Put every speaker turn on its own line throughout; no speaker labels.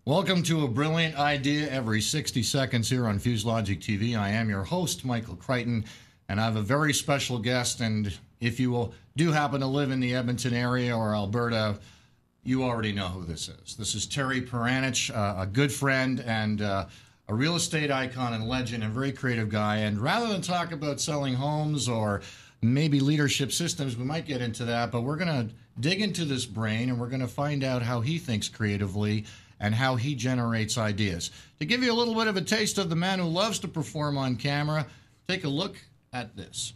Welcome to A Brilliant Idea every 60 seconds here on fusedlogicTV. I am your host, Michael Kryton, and I have a very special guest. And if you do happen to live in the Edmonton area or Alberta, you already know who this is. This is Terry Paranych, a good friend and a real estate icon and legend and very creative guy. And rather than talk about selling homes or maybe leadership systems, we might get into that, but we're going to dig into this brain and we're going to find out how he thinks creatively and how he generates ideas. To give you a little bit of a taste of the man who loves to perform on camera, take a look at this.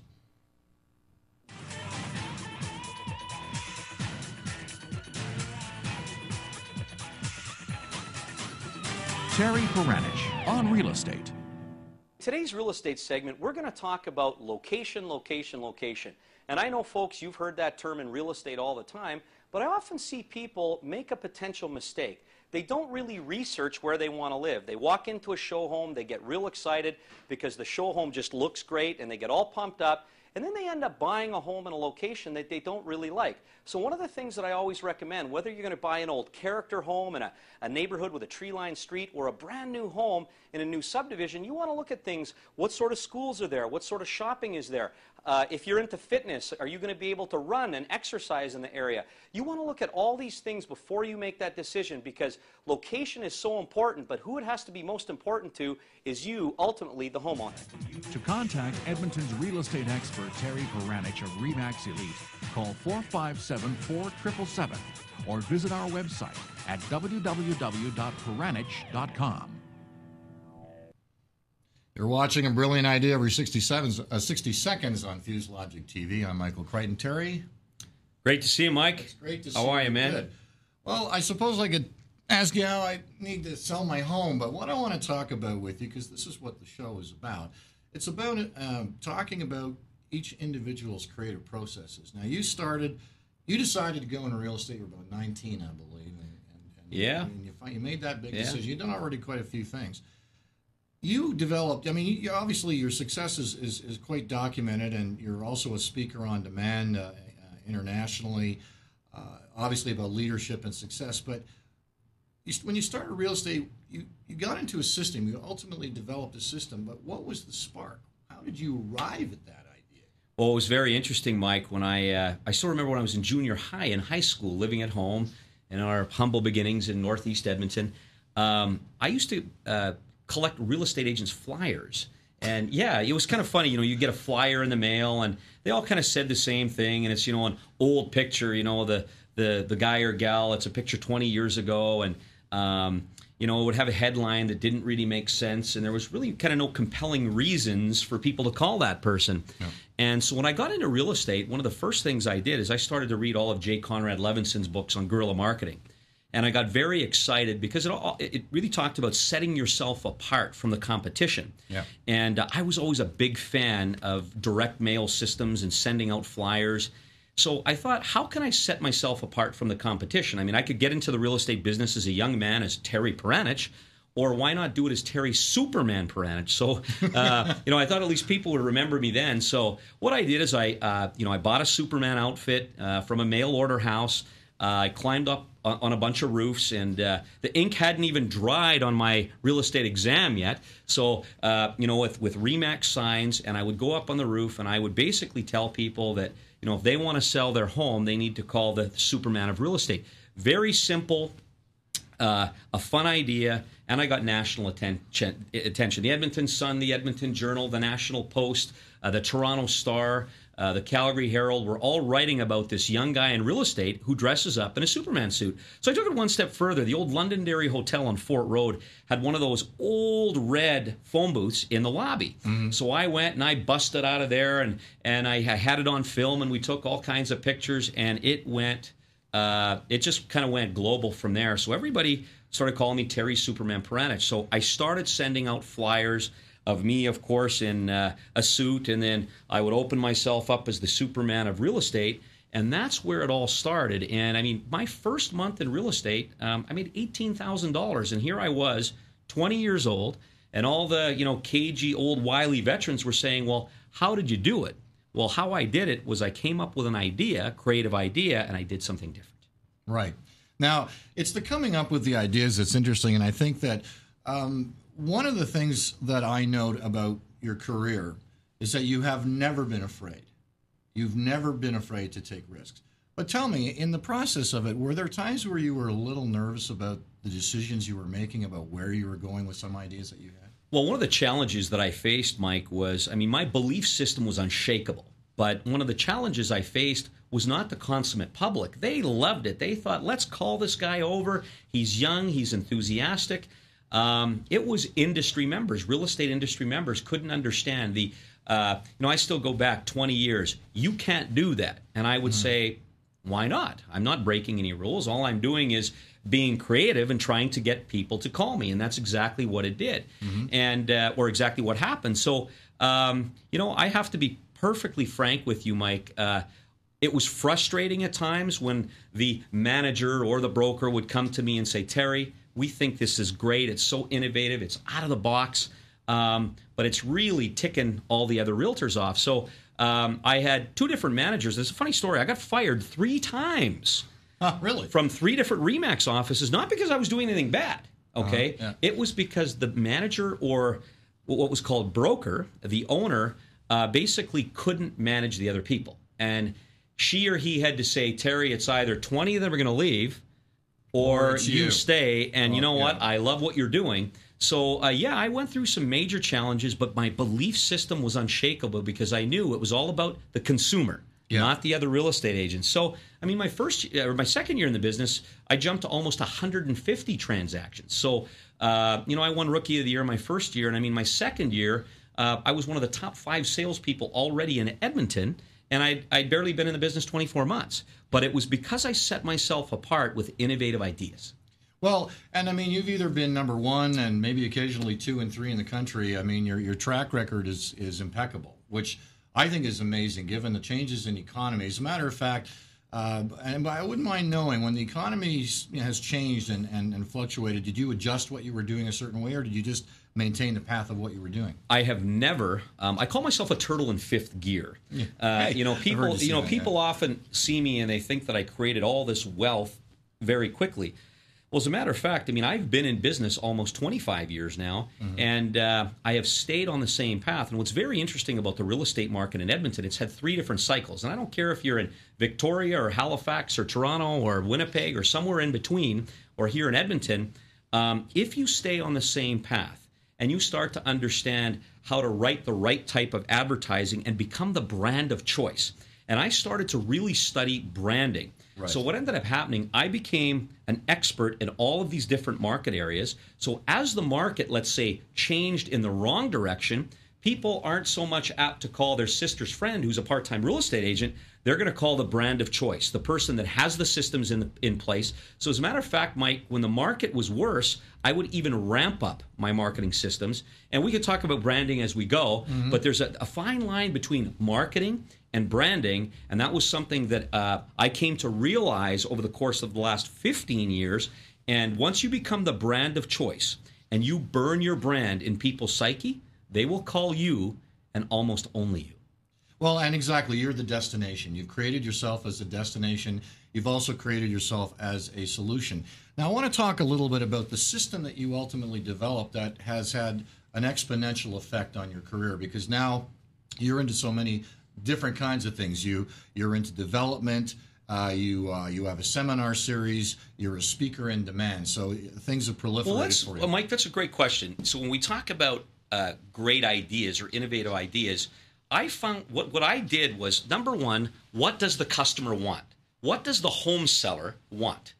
Terry Paranych on real estate.
Today's real estate segment, we're going to talk about location, location, location. And I know, folks, you've heard that term in real estate all the time, but I often see people make a potential mistake. They don't really research where they want to live. They walk into a show home, they get real excited because the show home just looks great, and they get all pumped up, and then they end up buying a home in a location that they don't really like. So one of the things that I always recommend, whether you're going to buy an old character home in a neighborhood with a tree-lined street or a brand new home in a new subdivision, you want to look at things. What sort of schools are there? What sort of shopping is there? If you're into fitness, are you going to be able to run and exercise in the area? You want to look at all these things before you make that decision, because location is so important, but who it has to be most important to is you, ultimately the homeowner.
To contact Edmonton's real estate expert, Terry Paranych of RE/MAX Elite, call 457-4777 or visit our website at www.paranych.com.
You're watching A Brilliant Idea every 60 seconds on fusedlogicTV. I'm Michael Kryton. Terry?
Great to see you, Mike.
It's great to see you.
How are you, man?
Good. Well, I suppose I could ask you how I need to sell my home, but what I want to talk about with you, because this is what the show is about, it's about talking about each individual's creative processes. Now, you decided to go into real estate. You were about 19, I believe.
Yeah.
And you made that big decision. You've done already quite a few things. You developed, I mean, obviously your success is quite documented, and you're also a speaker on demand internationally, obviously about leadership and success. But when you started real estate, you got into a system. You ultimately developed a system. But what was the spark? How did you arrive at that idea?
Well, it was very interesting, Mike, when I still remember when I was in junior high in high school, living at home in our humble beginnings in Northeast Edmonton. I used to collect real estate agents' flyers. And yeah, it was kind of funny, you get a flyer in the mail and they all kind of said the same thing, and it's, an old picture, the guy or gal, it's a picture 20 years ago, and it would have a headline that didn't really make sense, and there was really kind of no compelling reasons for people to call that person. Yeah. And so when I got into real estate, one of the first things I did is I started to read all of J. Conrad Levinson's books on guerrilla marketing. And I got very excited because it really talked about setting yourself apart from the competition. Yeah. And I was always a big fan of direct mail systems and sending out flyers. So I thought, how can I set myself apart from the competition? I mean, I could get into the real estate business as a young man as Terry Paranych, or why not do it as Terry Superman Paranych? So, I thought at least people would remember me then. So what I did is I bought a Superman outfit from a mail order house. I climbed up on a bunch of roofs, and the ink hadn't even dried on my real estate exam yet. So, with RE/MAX signs, and I would go up on the roof, and I would basically tell people that, if they want to sell their home, they need to call the Superman of real estate. Very simple, a fun idea, and I got national attention. The Edmonton Sun, the Edmonton Journal, the National Post, the Toronto Star, the Calgary Herald were all writing about this young guy in real estate who dresses up in a Superman suit. So I took it one step further. The old Londonderry Hotel on Fort Road had one of those old red phone booths in the lobby. Mm-hmm. So I went and I busted out of there, and I had it on film, and we took all kinds of pictures, and it just kind of went global from there. So everybody started calling me Terry Superman Paranych. So I started sending out flyers of me, of course, in a suit, and then I would open myself up as the Superman of real estate, and that's where it all started. And I mean, my first month in real estate, I made $18,000, and here I was, 20 years old, and all the cagey old wily veterans were saying, "Well, how did you do it?" Well, how I did it was I came up with an idea, creative idea, and I did something different.
Right. Now, it's the coming up with the ideas that's interesting, and I think that one of the things that I note about your career is that you have never been afraid. You've never been afraid to take risks. But tell me, in the process of it, were there times where you were a little nervous about the decisions you were making, about where you were going with some ideas that you had?
Well, one of the challenges that I faced, Mike, was, I mean, my belief system was unshakable. But one of the challenges I faced was not the consummate public. They loved it. They thought, let's call this guy over. He's young. He's enthusiastic. It was industry members, real estate industry members couldn't understand the, I still go back 20 years. You can't do that. And I would say, why not? I'm not breaking any rules. All I'm doing is being creative and trying to get people to call me. And that's exactly what it did. And, or exactly what happened. So, I have to be perfectly frank with you, Mike. It was frustrating at times when the manager or the broker would come to me and say, Terry, we think this is great. It's so innovative. It's out of the box. But it's really ticking all the other realtors off. So I had two different managers. There's a funny story. I got fired 3 times.
Really?
From 3 different RE/MAX offices, not because I was doing anything bad. Okay?
Yeah.
It was because the manager, or what was called broker, the owner, basically couldn't manage the other people. And she or he had to say, Terry, it's either 20 of them are going to leave, or you stay, and you know what? I love what you're doing. So, I went through some major challenges, but my belief system was unshakable because I knew it was all about the consumer, not the other real estate agents. So, I mean, my second year in the business, I jumped to almost 150 transactions. So, I won Rookie of the Year my first year, and I mean, my second year, I was one of the top 5 salespeople already in Edmonton, and I'd barely been in the business 24 months. But it was because I set myself apart with innovative ideas.
Well, and I mean, you've either been number 1 and maybe occasionally 2 and 3 in the country. I mean, your track record is impeccable, which I think is amazing given the changes in the economy. As a matter of fact, and I wouldn't mind knowing, when the economy has changed and fluctuated, did you adjust what you were doing a certain way, or did you just maintain the path of what you were doing?
I have never. I call myself a turtle in 5th gear. People often see me and they think that I created all this wealth very quickly. Well, as a matter of fact, I mean, I've been in business almost 25 years now, and I have stayed on the same path. And what's very interesting about the real estate market in Edmonton, it's had 3 different cycles. And I don't care if you're in Victoria or Halifax or Toronto or Winnipeg or somewhere in between, or here in Edmonton, if you stay on the same path and you start to understand how to write the right type of advertising and become the brand of choice. And I started to really study branding. Right. So what ended up happening, I became an expert in all of these different market areas. So as the market, let's say, changed in the wrong direction, people aren't so much apt to call their sister's friend who's a part-time real estate agent. They're going to call the brand of choice, the person that has the systems in place. So as a matter of fact, Mike, when the market was worse, I would even ramp up my marketing systems. And we could talk about branding as we go, but there's a fine line between marketing and branding, and that was something that I came to realize over the course of the last 15 years. And once you become the brand of choice and you burn your brand in people's psyche, they will call you and almost only you.
Well, and exactly, you're the destination. You've created yourself as a destination. You've also created yourself as a solution. Now, I want to talk a little bit about the system that you ultimately developed that has had an exponential effect on your career, because now you're into so many different kinds of things. You're into development. You have a seminar series. You're a speaker in demand. So things have proliferated for you.
Well, Mike, that's a great question. So when we talk about great ideas or innovative ideas, I found what I did was, number one, what does the customer want? What does the home seller want?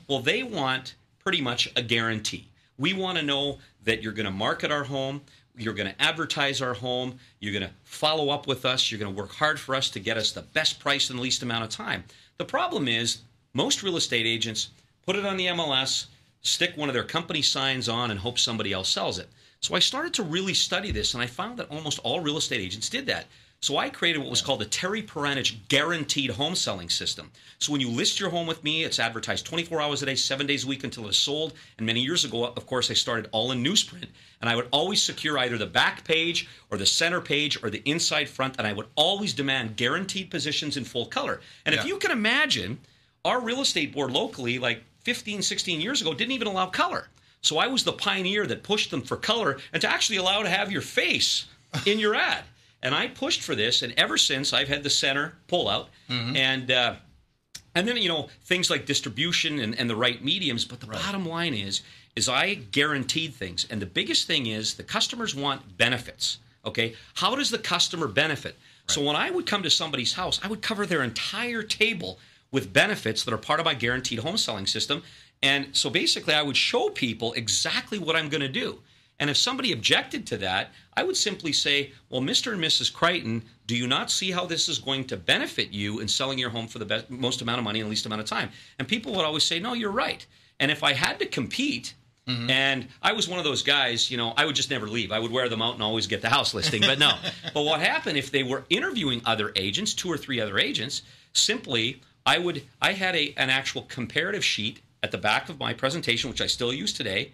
Well, they want pretty much a guarantee. We want to know that you're going to market our home, you're going to advertise our home, you're going to follow up with us, you're going to work hard for us to get us the best price in the least amount of time. The problem is most real estate agents put it on the MLS, stick one of their company signs on, and hope somebody else sells it. So I started to really study this, and I found that almost all real estate agents did that. So I created what was called the Terry Paranych Guaranteed Home Selling System. So when you list your home with me, it's advertised 24 hours a day, 7 days a week until it's sold. And many years ago, of course, I started all in newsprint. And I would always secure either the back page or the center page or the inside front, and I would always demand guaranteed positions in full color. And if you can imagine, our real estate board locally, like 15, 16 years ago didn't even allow color. So I was the pioneer that pushed them for color and to actually allow to have your face in your ad. And I pushed for this, and ever since I've had the center pull out, and then, you know, things like distribution and the right mediums. But the bottom line is I guaranteed things. And the biggest thing is the customers want benefits, okay? How does the customer benefit? Right. So when I would come to somebody's house, I would cover their entire table with benefits that are part of my guaranteed home selling system. And so basically I would show people exactly what I'm going to do. And if somebody objected to that, I would simply say, well, Mr. and Mrs. Kryton, do you not see how this is going to benefit you in selling your home for the most amount of money in the least amount of time? And people would always say, no, you're right. And if I had to compete, and I was one of those guys, you know, I would just never leave. I would wear them out and always get the house listing. But no. But what happened if they were interviewing other agents, 2 or 3 other agents, simply I had an actual comparative sheet at the back of my presentation, which I still use today.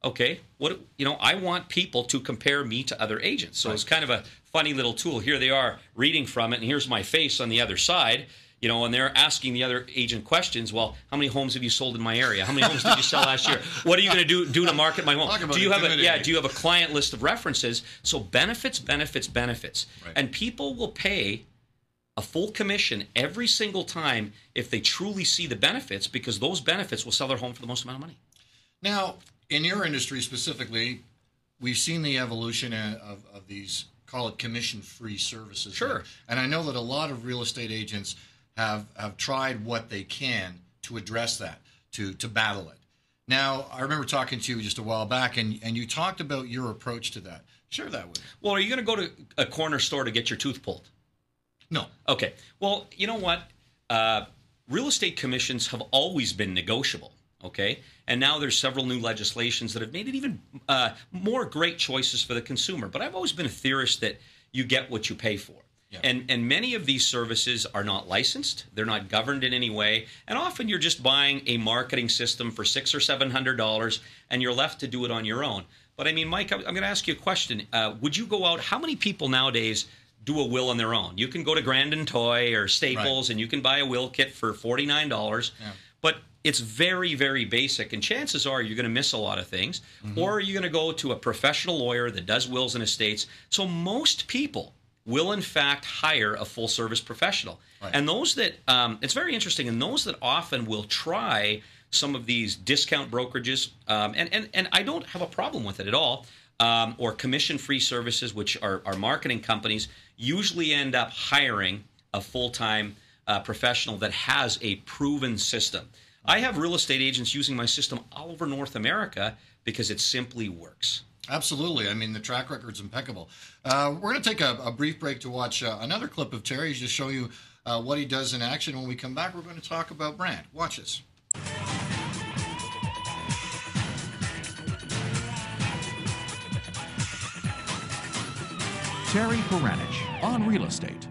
Okay, I want people to compare me to other agents. So it's kind of a funny little tool. Here they are reading from it, and here's my face on the other side, you know, and they're asking the other agent questions. Well, how many homes have you sold in my area? How many homes did you sell last year? What are you going to do to market my home? Do you have a client list of references? So benefits. Right. And people will pay a full commission every single time if they truly see the benefits, because those benefits will sell their home for the most amount of money.
Now, in your industry specifically, we've seen the evolution of these, call it commission-free services.
Sure.
And I know that a lot of real estate agents have tried what they can to address that, to battle it. Now, I remember talking to you just a while back, and you talked about your approach to that. Share that with me.
Well, are you going to go to a corner store to get your tooth pulled?
No.
Okay. Well, you know what? Real estate commissions have always been negotiable. Okay, and now there's several new legislations that have made it even more great choices for the consumer. But I've always been a theorist that you get what you pay for. Yeah. And many of these services are not licensed. They're not governed in any way. And often you're just buying a marketing system for $600 or $700, and you're left to do it on your own. But I mean, Mike, I'm going to ask you a question. Would you go out? How many people nowadays do a will on their own? You can go to Grandin Toy or Staples, and you can buy a will kit for $49. Yeah. But it's very, very basic, and chances are you're going to miss a lot of things, or you're going to go to a professional lawyer that does wills and estates. So most people will, in fact, hire a full-service professional. Right. And those that, it's very interesting, and those that often will try some of these discount brokerages, and I don't have a problem with it at all, or commission-free services, which are marketing companies, usually end up hiring a full-time professional that has a proven system. I have real estate agents using my system all over North America because it simply works.
Absolutely. I mean, the track record's impeccable. We're going to take a brief break to watch another clip of Terry's to show you what he does in action. When we come back, we're going to talk about brand. Watch this.
Terry Paranych on real estate.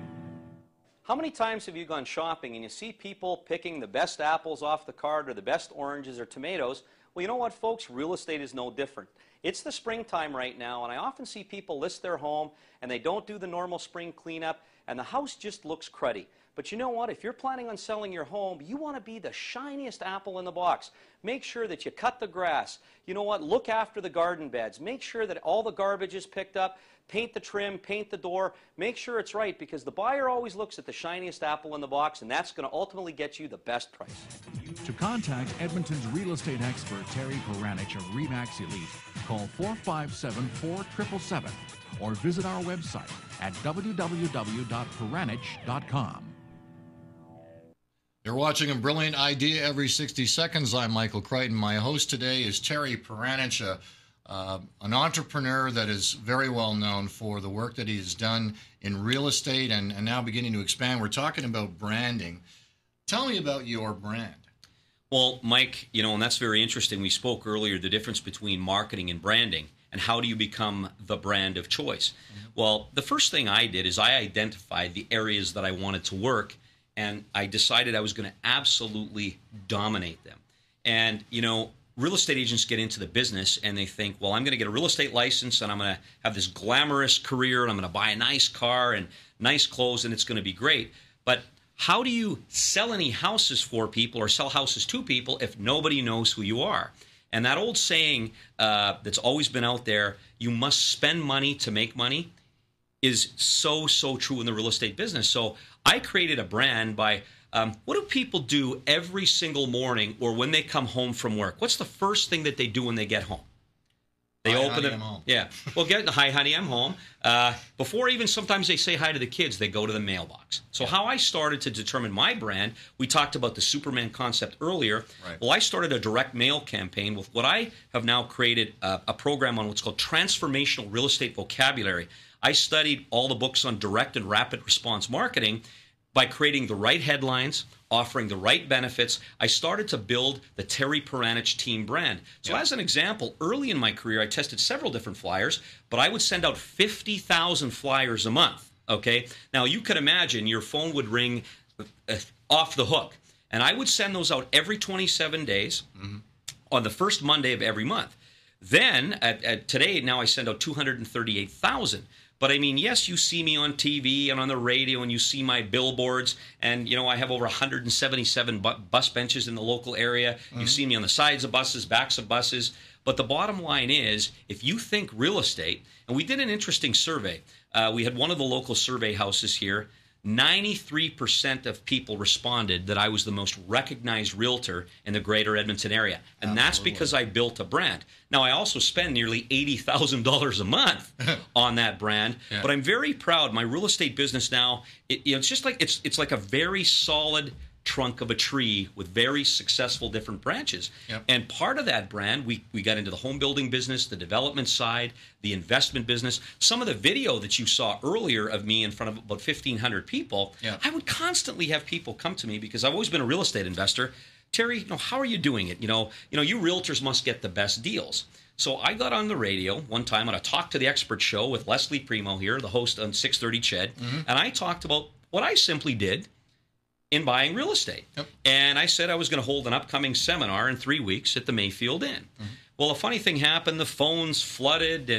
How many times have you gone shopping and you see people picking the best apples off the cart or the best oranges or tomatoes? Well, you know what, folks? Real estate is no different. It's the springtime right now, and I often see people list their home and they don't do the normal spring cleanup, and the house just looks cruddy. But you know what? If you're planning on selling your home, you want to be the shiniest apple in the box. Make sure that you cut the grass. You know what? Look after the garden beds. Make sure that all the garbage is picked up. Paint the trim, paint the door. Make sure it's right, because the buyer always looks at the shiniest apple in the box, and that's going to ultimately get you the best price.
To contact Edmonton's real estate expert, Terry Paranych of RE/MAX Elite, call 457-4777 or visit our website at www.Paranych.com.
You're watching A Brilliant Idea Every 60 Seconds. I'm Michael Kryton. My host today is Terry Paranych, an entrepreneur that is very well known for the work that he has done in real estate and now beginning to expand. We're talking about branding. Tell me about your brand.
Well, Mike, you know, and that's very interesting. We spoke earlier the difference between marketing and branding, and how do you become the brand of choice? Well, the first thing I did is I identified the areas that I wanted to work, and I decided I was going to absolutely dominate them. And, you know, real estate agents get into the business and they think, well, I'm going to get a real estate license and I'm going to have this glamorous career and I'm going to buy a nice car and nice clothes and it's going to be great. But how do you sell any houses for people or sell houses to people if nobody knows who you are? And that old saying that's always been out there, you must spend money to make money, is so, so true in the real estate business. So I created a brand by, what do people do every single morning or when they come home from work? What's the first thing that they do when they get home? They open it. Yeah. Well, hi, honey, I'm home. Before even sometimes they say hi to the kids, they go to the mailbox. So how I started to determine my brand, we talked about the Superman concept earlier. Right. Well, I started a direct mail campaign with what I have now created a program on what's called transformational real estate vocabulary. I studied all the books on direct and rapid response marketing. By creating the right headlines, offering the right benefits, I started to build the Terry Paranych team brand. So as an example, early in my career, I tested several different flyers, but I would send out 50,000 flyers a month, okay? Now, you could imagine your phone would ring off the hook, and I would send those out every 27 days on the first Monday of every month. Then, today, now I send out 238,000. But I mean, yes, you see me on TV and on the radio and you see my billboards and, you know, I have over 177 bus benches in the local area. You see me on the sides of buses, backs of buses. But the bottom line is, if you think real estate, and we did an interesting survey. We had one of the local survey houses here. 93% of people responded that I was the most recognized realtor in the greater Edmonton area. And that's because I built a brand. Now, I also spend nearly $80,000 a month on that brand, but I'm very proud. My real estate business now, it's just like, it's like a very solid trunk of a tree with very successful different branches. And part of that brand, we got into the home building business, the development side, the investment business. Some of the video that you saw earlier of me in front of about 1,500 people, I would constantly have people come to me because I've always been a real estate investor. Terry, you know, how are you doing it? You know, you realtors must get the best deals. So I got on the radio one time on a Talk to the Expert show with Leslie Primo here, the host on 630 CHED, and I talked about what I simply did in buying real estate. And I said I was going to hold an upcoming seminar in 3 weeks at the Mayfield Inn. Well, a funny thing happened. The phones flooded,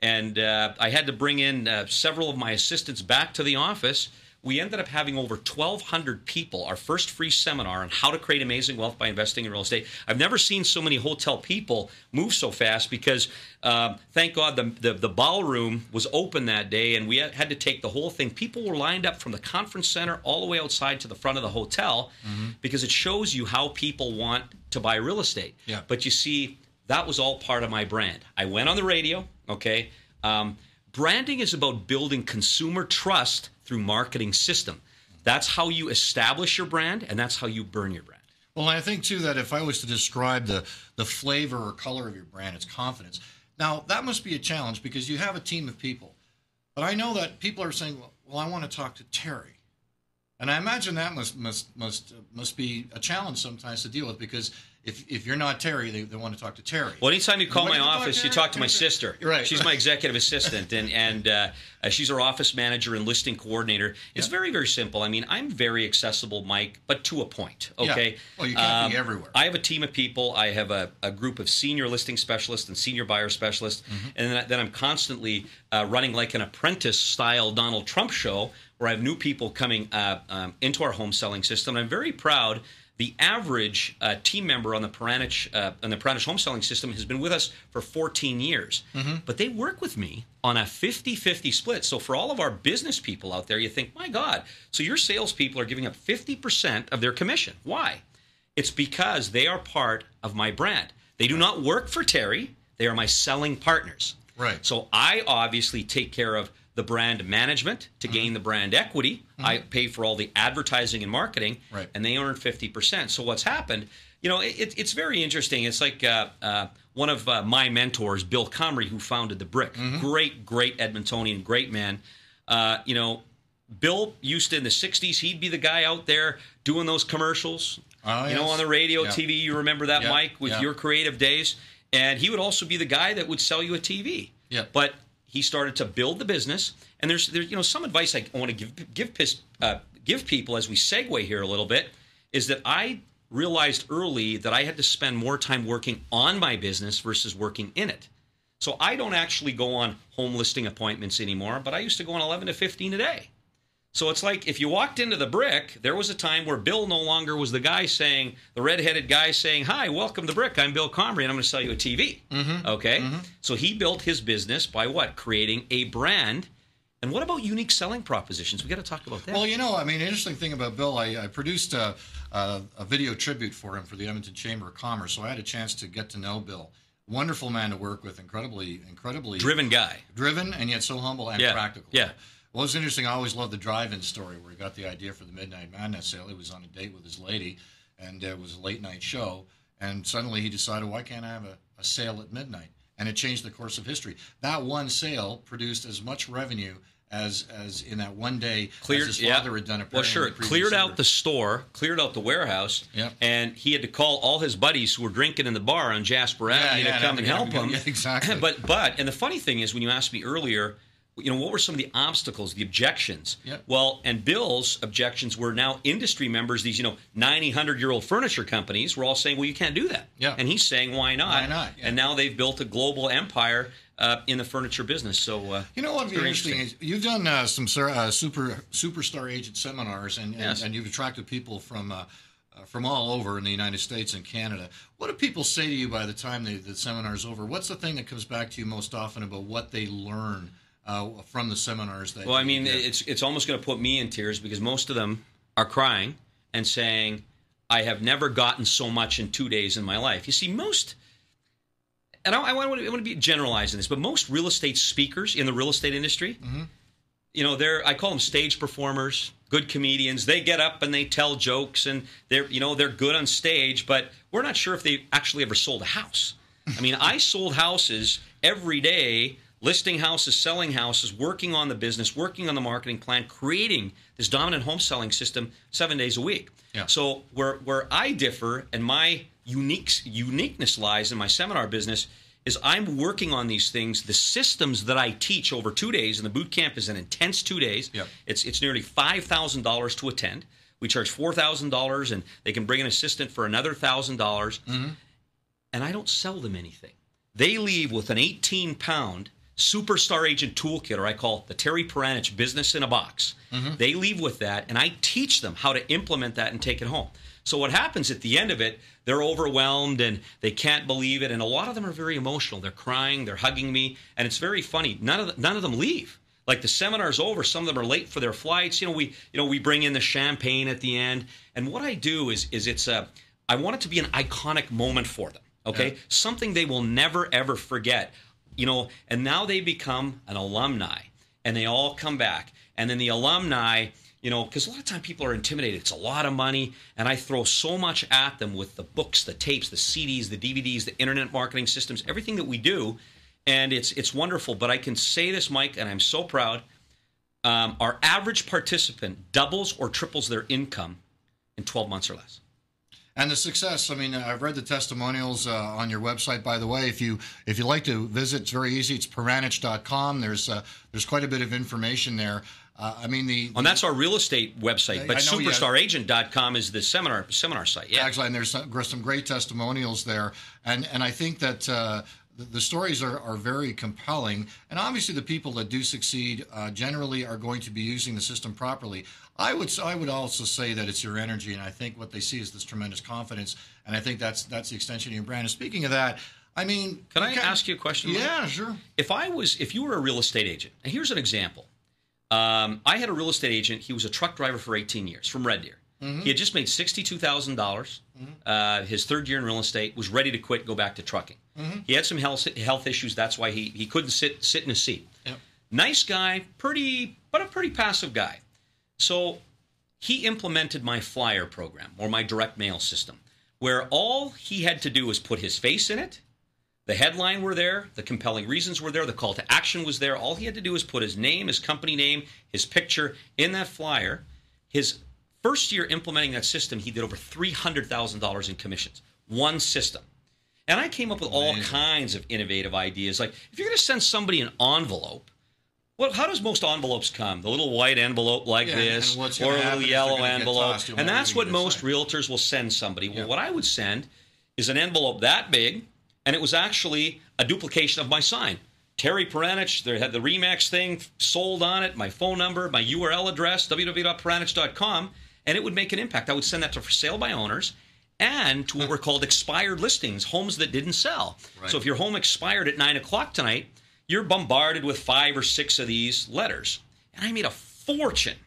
and I had to bring in several of my assistants back to the office. We ended up having over 1,200 people, our first free seminar on how to create amazing wealth by investing in real estate. I've never seen so many hotel people move so fast because, thank God, the ballroom was open that day, and we had to take the whole thing. People were lined up from the conference center all the way outside to the front of the hotel because it shows you how people want to buy real estate. But you see, that was all part of my brand. I went on the radio, okay? Branding is about building consumer trust through marketing system. That's how you establish your brand, and that's how you burn your brand.
Well, I think, too, that if I was to describe the flavor or color of your brand, it's confidence. Now, that must be a challenge because you have a team of people. But I know that people are saying, well, I want to talk to Terry. And I imagine that must be a challenge sometimes to deal with because if you're not Terry, they want to talk to Terry.
Well, anytime you call my office, you talk to my sister.
Right.
She's my executive assistant, and she's our office manager and listing coordinator. It's very, very simple. I mean, I'm very accessible, Mike, but to a point, okay?
Well, you can't be everywhere.
I have a team of people. I have a group of senior listing specialists and senior buyer specialists, and then I'm constantly running like an apprentice-style Donald Trump show where I have new people coming into our home selling system. I'm very proud. The average team member on the Paranych home selling system has been with us for 14 years. But they work with me on a 50-50 split. So for all of our business people out there, you think, my God, so your salespeople are giving up 50% of their commission. Why? It's because they are part of my brand. They do not work for Terry. They are my selling partners.
Right.
So I obviously take care of the brand management to gain the brand equity. I pay for all the advertising and marketing, and they earn 50%. So what's happened, you know, it's very interesting. It's like one of my mentors, Bill Comrie, who founded The Brick. Great Edmontonian, great man. You know, Bill used to, in the 60s, he'd be the guy out there doing those commercials, you know, on the radio, TV. You remember that, Mike, with your creative days? And he would also be the guy that would sell you a TV. But he started to build the business, and there's you know, some advice I want to give people as we segue here a little bit is that I realized early that I had to spend more time working on my business versus working in it. So I don't actually go on home listing appointments anymore, but I used to go on 11 to 15 a day. So it's like if you walked into the Brick, there was a time where Bill no longer was the guy saying, the redheaded guy saying, "Hi, welcome to Brick. I'm Bill Comrie, and I'm going to sell you a TV." Okay? So he built his business by what? Creating a brand. And what about unique selling propositions? We got to talk about that.
Well, you know, I mean, interesting thing about Bill, I produced a video tribute for him for the Edmonton Chamber of Commerce, so I had a chance to get to know Bill. Wonderful man to work with, incredibly
driven guy.
Driven, and yet so humble and practical.
Yeah.
Well, it's interesting. I always loved the drive-in story where he got the idea for the Midnight Madness sale. He was on a date with his lady, and it was a late-night show, and suddenly he decided, why can't I have a sale at midnight? And it changed the course of history. That one sale produced as much revenue as in that one day as his father had done it.
Well, sure. Cleared out the store, cleared out the warehouse, and he had to call all his buddies who were drinking in the bar on Jasper Avenue to come and help him.
Yeah, exactly.
But and the funny thing is, when you asked me earlier, you know, what were some of the obstacles, the objections? Well, and Bill's objections were now industry members, these, 90, 100-year-old furniture companies were all saying, well, you can't do that. And he's saying, why not?
Why not?
And now they've built a global empire in the furniture business. So,
you know what would be interesting is you've done some superstar agent seminars, and you've attracted people from all over in the United States and Canada. What do people say to you by the time the seminar's over? What's the thing that comes back to you most often about what they learn from the seminars? Well,
I mean, it's almost going to put me in tears because most of them are crying and saying, I have never gotten so much in 2 days in my life. You see, most... And I want to be generalizing this, but most real estate speakers in the real estate industry, I call them stage performers, good comedians. They get up and they tell jokes, and they're good on stage, but we're not sure if they actually ever sold a house. I mean, I sold houses every day, listing houses, selling houses, working on the business, working on the marketing plan, creating this dominant home selling system 7 days a week. So where I differ and my uniqueness lies in my seminar business is I'm working on these things, the systems that I teach over 2 days, and the boot camp is an intense 2 days. It's nearly $5,000 to attend. We charge $4,000, and they can bring an assistant for another $1,000. And I don't sell them anything. They leave with an 18-pound superstar agent toolkit, or I call the Terry Paranych business in a box. They leave with that, and I teach them how to implement that and take it home. So what happens at the end of it, they're overwhelmed and they can't believe it, and a lot of them are very emotional. They're crying, they're hugging me, and it's very funny. None of them leave. Like the seminar's over, some of them are late for their flights. We bring in the champagne at the end, and what I do is I want it to be an iconic moment for them. Okay, something they will never ever forget. And now they become an alumni, and they all come back, and then the alumni. Because a lot of time people are intimidated. It's a lot of money, and I throw so much at them with the books, the tapes, the CDs, the DVDs, the internet marketing systems, everything that we do, and it's wonderful. But I can say this, Mike, and I'm so proud. Our average participant doubles or triples their income in 12 months or less.
And the success, I mean, I've read the testimonials on your website, by the way. If you like to visit, it's very easy. It's Paranych.com. There's quite a bit of information there. And that's our real estate website, but superstaragent.com is the seminar site. Yeah, actually, and there's some great testimonials there, and I think that the stories are very compelling, and obviously the people that do succeed generally are going to be using the system properly. I would also say that it's your energy, and I think what they see is this tremendous confidence, and I think that's the extension of your brand. And speaking of that, I mean,
can I ask you a question?
Yeah,
Mike?
Sure.
If you were a real estate agent, and here's an example. I had a real estate agent. He was a truck driver for 18 years from Red Deer. He had just made $62,000. His third year in real estate, was ready to quit, go back to trucking. He had some health issues. That's why he couldn't sit in a seat. Nice guy, but a pretty passive guy. So he implemented my flyer program, or my direct mail system, where all he had to do was put his face in it. The headline were there, the compelling reasons were there, the call to action was there. All he had to do was put his name, his company name, his picture in that flyer. His first year implementing that system, he did over $300,000 in commissions. One system. And I came up with all kinds of innovative ideas. Like, if you're going to send somebody an envelope, how does most envelopes come? The little white envelope like this, or a little yellow envelope. And that's what most realtors will send somebody. Well, what I would send is an envelope that big, and it was actually a duplication of my sign. Terry Paranych, they had the Remax thing sold on it, my phone number, my URL address, www.paranych.com, and it would make an impact. I would send that to for sale by owners and to what were called expired listings, homes that didn't sell. Right. So if your home expired at 9 o'clock tonight, you're bombarded with 5 or 6 of these letters. And I made a fortune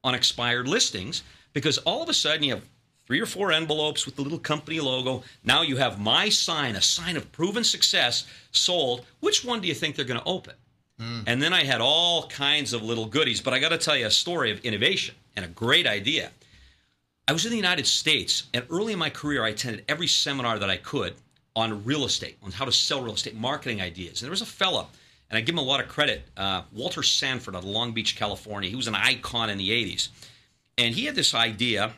on expired listings because all of a sudden you have 3 or 4 envelopes with the little company logo. Now you have my sign, a sign of proven success, sold. Which one do you think they're going to open? And then I had all kinds of little goodies. But I got to tell you a story of innovation and a great idea. I was in the United States, and early in my career, I attended every seminar that I could on real estate, on how to sell real estate, marketing ideas. And there was a fella, and I give him a lot of credit, Walter Sanford out of Long Beach, California. He was an icon in the 80s. And he had this idea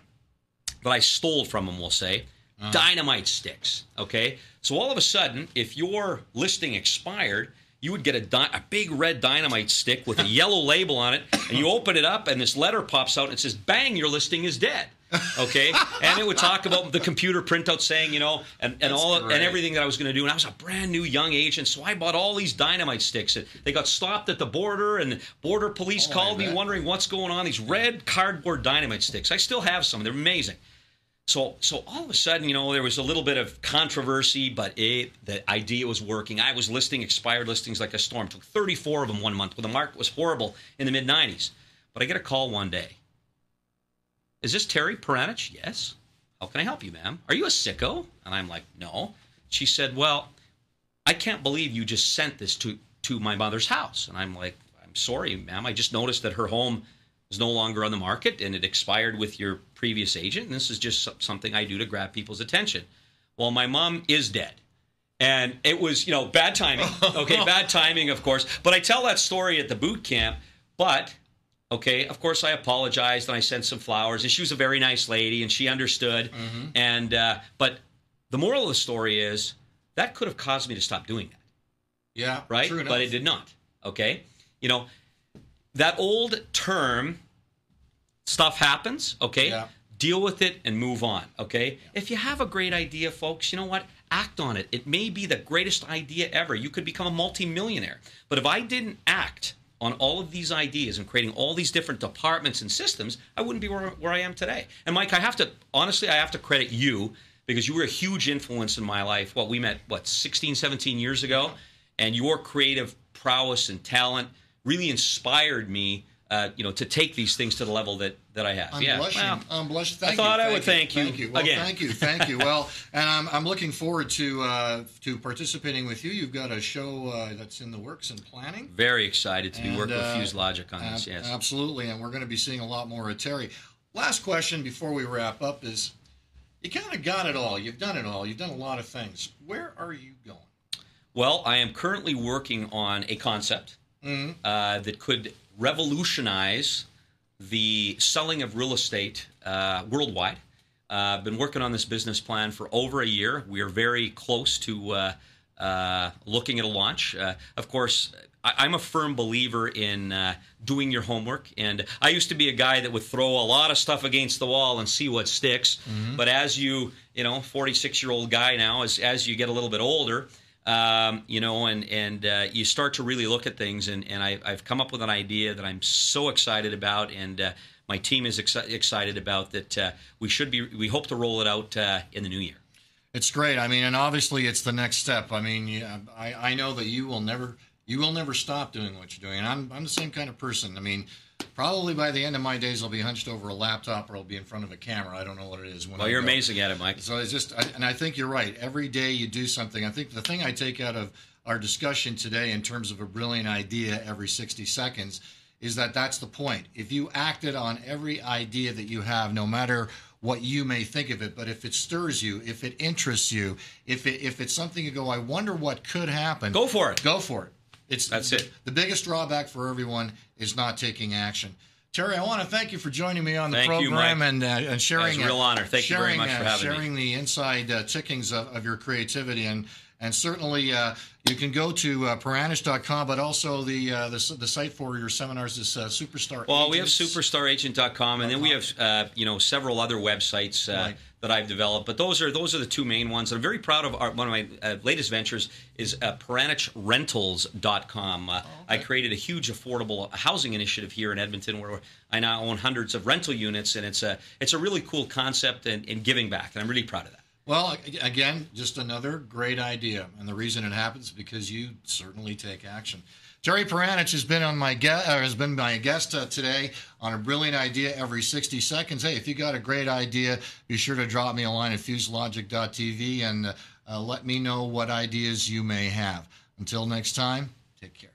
that I stole from him, we'll say, dynamite sticks, okay? So all of a sudden, if your listing expired, you would get a big red dynamite stick with a yellow label on it, and you open it up, and this letter pops out, and it says, bang, your listing is dead, okay? And it would talk about the computer printout saying, and everything that I was going to do. And I was a brand new young agent, so I bought all these dynamite sticks. They got stopped at the border, and the border police called me wondering what's going on. These red cardboard dynamite sticks. I still have some. They're amazing. So all of a sudden, there was a little bit of controversy, but the idea was working. I was listing expired listings like a storm. Took 34 of them one month when the market was horrible in the mid-'90s. But I get a call one day. Is this Terry Paranych? Yes. How can I help you, ma'am? Are you a sicko? And I'm like, no. She said, well, I can't believe you just sent this to my mother's house. And I'm like, I'm sorry, ma'am. I just noticed that her home is no longer on the market and it expired with your previous agent. And this is just something I do to grab people's attention. Well, my mom is dead. And it was, bad timing. Okay, bad timing, of course. But I tell that story at the boot camp. But, okay, of course I apologized and I sent some flowers. And she was a very nice lady and she understood. Mm-hmm. And but the moral of the story is that could have caused me to stop doing that.
Yeah,
right?
True enough.
But it did not. Okay? That old term, stuff happens, okay? Yeah. Deal with it and move on, okay? Yeah. If you have a great idea, folks, you know what? Act on it. It may be the greatest idea ever. You could become a multimillionaire. But if I didn't act on all of these ideas and creating all these different departments and systems, I wouldn't be where I am today. And Mike, I have to credit you because you were a huge influence in my life. Well, we met, 16, 17 years ago? And your creative prowess and talent really inspired me, to take these things to the level that I have.
I'm blushing. Thank
you. I thought I would
thank you. Well,
again.
Thank you. Well, and I'm looking forward to participating with you. You've got a show that's in the works and planning.
Very excited to be working with FuseLogic on this. Yes,
absolutely, and we're going to be seeing a lot more of Terry. Last question before we wrap up is: you kind of got it all. You've done it all. You've done a lot of things. Where are you going?
Well, I am currently working on a concept that could revolutionize the selling of real estate worldwide. I've been working on this business plan for over a year. We are very close to looking at a launch. Of course, I'm a firm believer in doing your homework. And I used to be a guy that would throw a lot of stuff against the wall and see what sticks. Mm-hmm. But as you 46-year-old guy now, as you get a little bit older, you start to really look at things, and I've come up with an idea that I'm so excited about, and my team is excited about that. We hope to roll it out in the new year.
It's great. I mean, and obviously it's the next step. I mean, I know that you will never stop doing what you're doing. And I'm the same kind of person. I mean, probably by the end of my days, I'll be hunched over a laptop or I'll be in front of a camera. I don't know what it is.
Well, you're amazing at it, Mike.
So it's just, and I think you're right. Every day you do something. I think the thing I take out of our discussion today in terms of a brilliant idea every 60 seconds is that that's the point. If you acted on every idea that you have, no matter what you may think of it, but if it stirs you, if it interests you, if it's something you go, I wonder what could happen.
Go for it.
Go for it.
That's it.
The biggest drawback for everyone is not taking action. Terry, I want to thank you for joining me on the program and sharing.
It's a real honor. Thank you very much for having me.
Sharing the inside tickings of your creativity and And certainly you can go to Paranych.com, but also the site for your seminars is Superstar.
Well, we have superstaragent.com, and then we have several other websites that I've developed. But those are the two main ones. I'm very proud of one of my latest ventures is ParanichRentals.com. I created a huge affordable housing initiative here in Edmonton where I now own hundreds of rental units, and it's a really cool concept and giving back, and I'm really proud of that.
Well, again, just another great idea, and the reason it happens is because you certainly take action. Terry Paranych has been my guest today on a brilliant idea every 60 seconds. Hey, if you got a great idea, be sure to drop me a line at fusedlogicTV and let me know what ideas you may have. Until next time, take care.